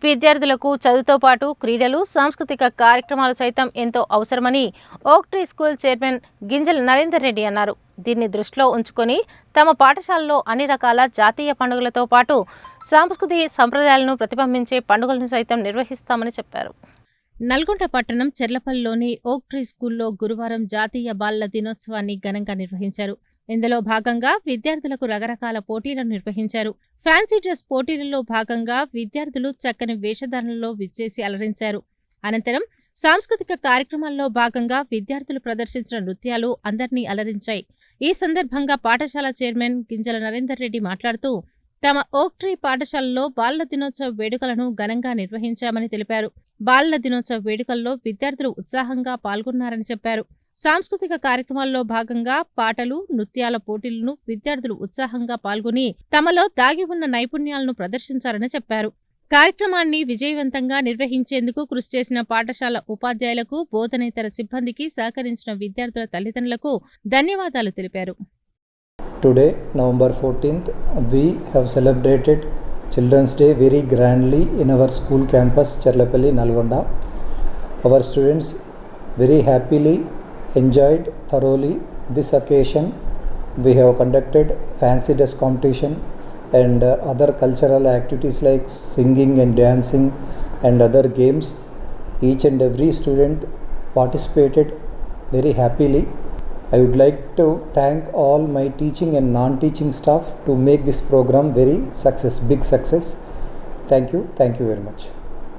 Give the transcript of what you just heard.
విద్యార్థులకు చదువుతో పాటు క్రీడలు, సాంస్కృతిక కార్యక్రమాలు సైతం ఎంతో అవసరమని ఓక్ ట్రీ స్కూల్ చైర్మన్ గింజల నరేందర్ రెడ్డి అన్నారు. దీన్ని దృష్టిలో ఉంచుకొని తమ పాఠశాలలో అన్ని రకాల జాతీయ పండుగలతో పాటు సాంస్కృతిక సంప్రదాయాలను ప్రతిబింబించే పండుగలను సైతం నిర్వహిస్తామని చెప్పారు. నల్గొండ పట్టణం చెర్లపల్లిలోని ఓక్ ట్రీ స్కూల్లో గురువారం జాతీయ బాలల దినోత్సవాన్ని ఘనంగా నిర్వహించారు. ఇందులో భాగంగా విద్యార్థులకు రకరకాల పోటీలను నిర్వహించారు. ఫ్యాన్సీ డ్రెస్ పోటీలలో భాగంగా విద్యార్థులు చక్కని వేషధారణలో విచ్చేసి అలరించారు. అనంతరం సాంస్కృతిక కార్యక్రమాల్లో భాగంగా విద్యార్థులు ప్రదర్శించిన నృత్యాలు అందరినీ అలరించాయి. ఈ సందర్భంగా పాఠశాల చైర్మన్ గింజల నరేందర్ రెడ్డి మాట్లాడుతూ తమ ఓక్ ట్రీ పాఠశాలలో బాలల దినోత్సవ వేడుకలను ఘనంగా నిర్వహించామని తెలిపారు. బాలల దినోత్సవ వేడుకల్లో విద్యార్థులు ఉత్సాహంగా పాల్గొన్నారని చెప్పారు. సాంస్కృతిక కార్యక్రమాల్లో భాగంగా పాటలు, నృత్యాల పోటీలను విద్యార్థులు ఉత్సాహంగా పాల్గొని తమలో దాగి ఉన్న నైపుణ్యాలను ప్రదర్శించారని చెప్పారు. కార్యక్రమాన్ని విజయవంతంగా నిర్వహించేందుకు కృషి చేసిన పాఠశాల ఉపాధ్యాయులకు, బోధనేతర సిబ్బందికి సహకరించిన విద్యార్థుల తల్లిదండ్రులకు ధన్యవాదాలు తెలిపారు. Today, November 14th, we have celebrated Children's Day very grandly in our school campus, Cherlapalli, Nalgonda. Our students very happily enjoyed thoroughly this occasion. We have conducted fancy dress competition and other cultural activities like singing and dancing and other games. Each and every student participated very happily. I would like to thank all my teaching and non-teaching staff to make this program very big success. Thank you very much.